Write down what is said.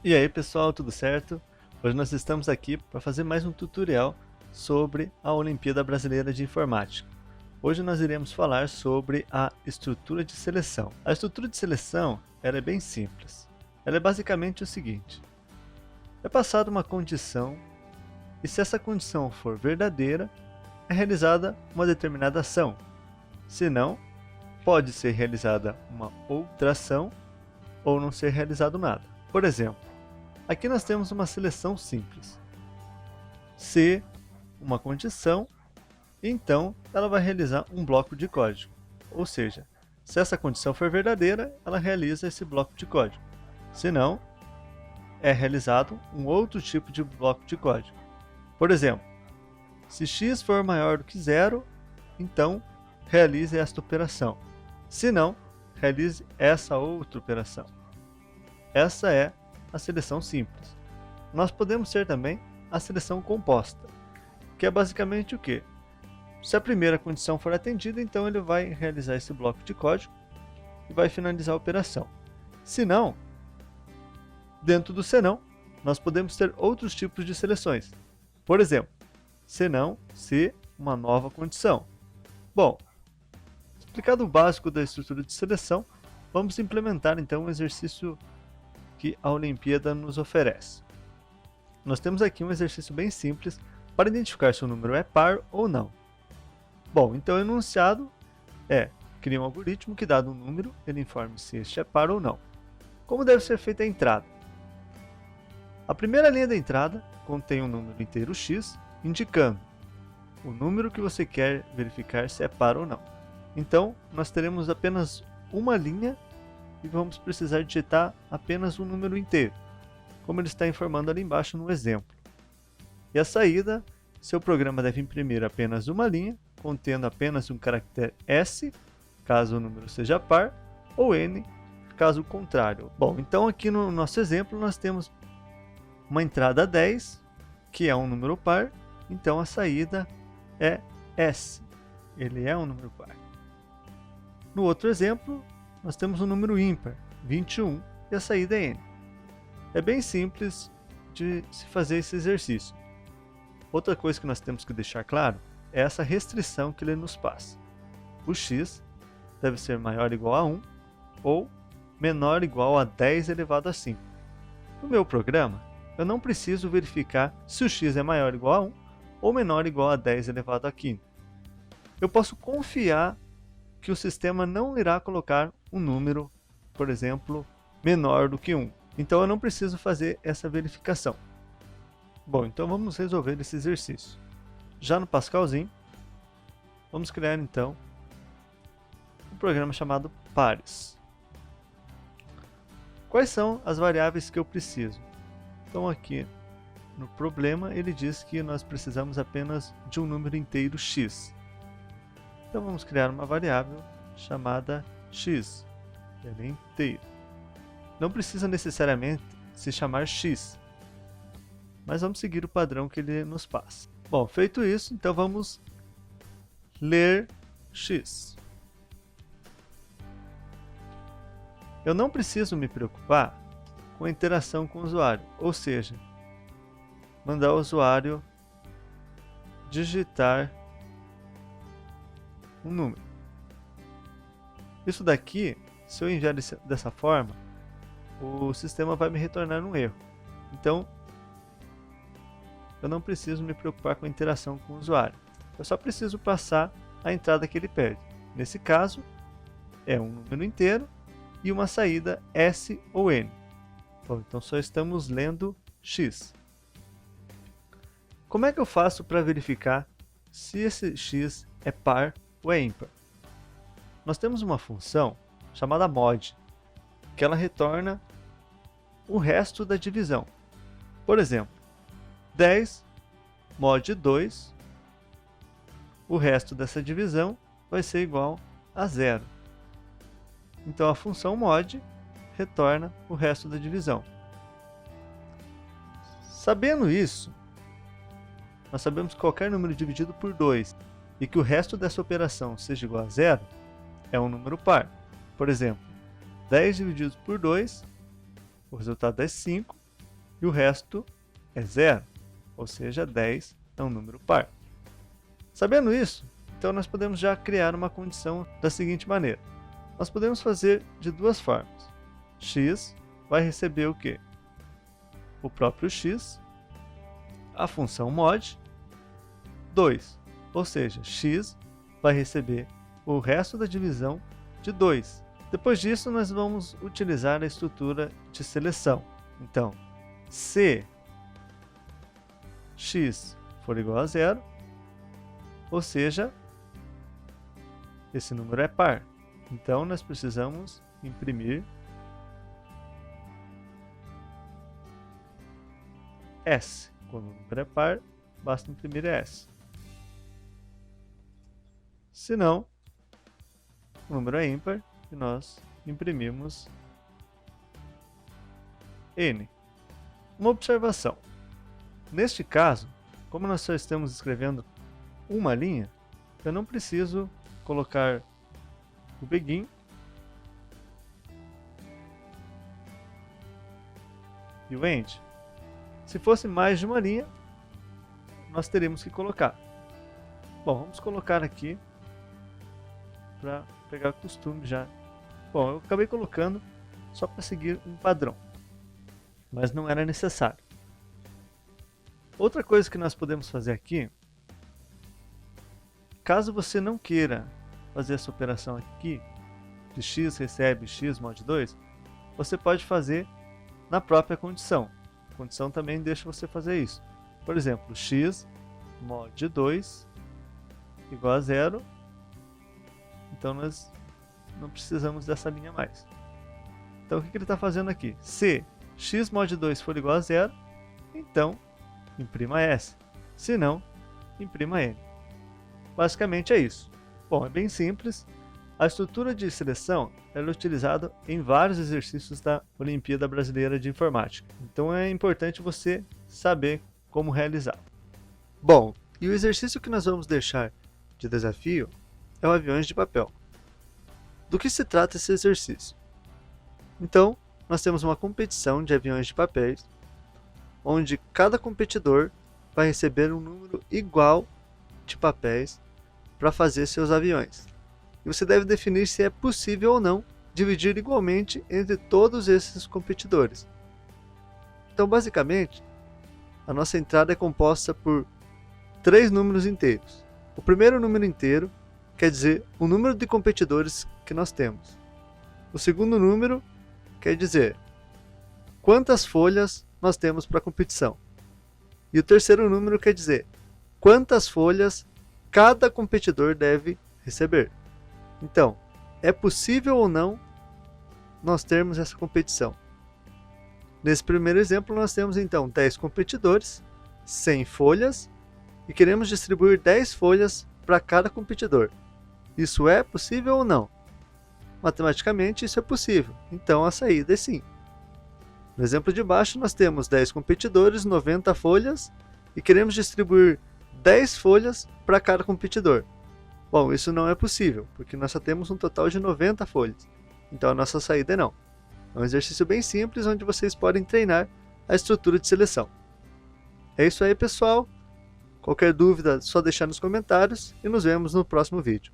E aí pessoal, tudo certo? Hoje nós estamos aqui para fazer mais um tutorial sobre a Olimpíada Brasileira de Informática. Hoje nós iremos falar sobre a estrutura de seleção. A estrutura de seleção ela é bem simples. Ela é basicamente o seguinte: é passada uma condição e se essa condição for verdadeira, é realizada uma determinada ação. Se não, pode ser realizada uma outra ação ou não ser realizado nada. Por exemplo, aqui nós temos uma seleção simples. Se uma condição, então ela vai realizar um bloco de código. Ou seja, se essa condição for verdadeira, ela realiza esse bloco de código. Se não, é realizado um outro tipo de bloco de código. Por exemplo, se x for maior do que zero, então realize esta operação. Se não, realize essa outra operação. Essa é a seleção simples. Nós podemos ter também a seleção composta, que é basicamente o quê? Se a primeira condição for atendida, então ele vai realizar esse bloco de código e vai finalizar a operação. Se não, dentro do senão, nós podemos ter outros tipos de seleções. Por exemplo, senão se uma nova condição. Bom, explicado o básico da estrutura de seleção, vamos implementar então um exercício que a Olimpíada nos oferece. Nós temos aqui um exercício bem simples para identificar se o número é par ou não. Bom, então o enunciado é: cria um algoritmo que, dado um número, ele informe se este é par ou não. Como deve ser feita a entrada? A primeira linha da entrada contém um número inteiro x, indicando o número que você quer verificar se é par ou não. Então, nós teremos apenas uma linha e vamos precisar digitar apenas um número inteiro, como ele está informando ali embaixo no exemplo. E a saída, seu programa deve imprimir apenas uma linha, contendo apenas um caractere S, caso o número seja par, ou N, caso contrário. Bom, então aqui no nosso exemplo nós temos uma entrada 10, que é um número par, então a saída é S, ele é um número par. No outro exemplo, nós temos um número ímpar, 21, e a saída é N. É bem simples de se fazer esse exercício. Outra coisa que nós temos que deixar claro é essa restrição que ele nos passa. O x deve ser maior ou igual a 1 ou menor ou igual a 10 elevado a 5. No meu programa, eu não preciso verificar se o x é maior ou igual a 1 ou menor ou igual a 10 elevado a 5. Eu posso confiar que o sistema não irá colocar um número, por exemplo, menor do que 1. Então eu não preciso fazer essa verificação. Bom, então vamos resolver esse exercício. Já no Pascalzinho, vamos criar então um programa chamado pares. Quais são as variáveis que eu preciso? Então aqui no problema ele diz que nós precisamos apenas de um número inteiro x. Então vamos criar uma variável chamada x, que é inteiro. Não precisa necessariamente se chamar x, mas vamos seguir o padrão que ele nos passa. Bom, feito isso, então vamos ler x. Eu não preciso me preocupar com a interação com o usuário, ou seja, mandar o usuário digitar um número. Isso daqui, se eu enviar dessa forma, o sistema vai me retornar um erro. Então, eu não preciso me preocupar com a interação com o usuário. Eu só preciso passar a entrada que ele pede. Nesse caso, é um número inteiro e uma saída S ou N. Bom, então só estamos lendo x. Como é que eu faço para verificar se esse x é par ou é ímpar? Nós temos uma função chamada mod, que ela retorna o resto da divisão. Por exemplo, 10 mod 2, o resto dessa divisão vai ser igual a 0. Então a função mod retorna o resto da divisão. Sabendo isso, nós sabemos que qualquer número dividido por 2 e que o resto dessa operação seja igual a 0 é um número par. Por exemplo, 10 dividido por 2, o resultado é 5, e o resto é 0, ou seja, 10 é um número par. Sabendo isso, então nós podemos já criar uma condição da seguinte maneira. Nós podemos fazer de duas formas. X vai receber o quê? O próprio x, a função mod, 2, ou seja, x vai receber o resto da divisão de 2. Depois disso, nós vamos utilizar a estrutura de seleção. Então, se x for igual a 0, ou seja, esse número é par. Então, nós precisamos imprimir S. Quando o número é par, basta imprimir S. Se não, o número é ímpar e nós imprimimos N. Uma observação. Neste caso, como nós só estamos escrevendo uma linha, eu não preciso colocar o begin e o end. Se fosse mais de uma linha, nós teríamos que colocar. Bom, vamos colocar aqui para pegar costume já. Bom, eu acabei colocando só para seguir um padrão, mas não era necessário. Outra coisa que nós podemos fazer aqui, caso você não queira fazer essa operação aqui, de x recebe x mod 2, você pode fazer na própria condição. A condição também deixa você fazer isso. Por exemplo, x mod 2 igual a 0, então nós não precisamos dessa linha mais. Então o que ele está fazendo aqui? Se x mod 2 for igual a 0, então imprima S. Se não, imprima N. Basicamente é isso. Bom, é bem simples. A estrutura de seleção é utilizada em vários exercícios da Olimpíada Brasileira de Informática. Então é importante você saber como realizar. Bom, e o exercício que nós vamos deixar de desafio é o aviões de papel. Do que se trata esse exercício? Então, nós temos uma competição de aviões de papéis, onde cada competidor vai receber um número igual de papéis para fazer seus aviões. E você deve definir se é possível ou não dividir igualmente entre todos esses competidores. Então, basicamente, a nossa entrada é composta por 3 números inteiros. O primeiro número inteiro quer dizer o número de competidores que nós temos. O segundo número quer dizer quantas folhas nós temos para a competição. E o terceiro número quer dizer quantas folhas cada competidor deve receber. Então, é possível ou não nós termos essa competição? Nesse primeiro exemplo, nós temos então 10 competidores, 100 folhas, e queremos distribuir 10 folhas para cada competidor. Isso é possível ou não? Matematicamente, isso é possível, então a saída é sim. No exemplo de baixo, nós temos 10 competidores, 90 folhas, e queremos distribuir 10 folhas para cada competidor. Bom, isso não é possível, porque nós só temos um total de 90 folhas. Então a nossa saída é não. É um exercício bem simples, onde vocês podem treinar a estrutura de seleção. É isso aí, pessoal. Qualquer dúvida, só deixar nos comentários e nos vemos no próximo vídeo.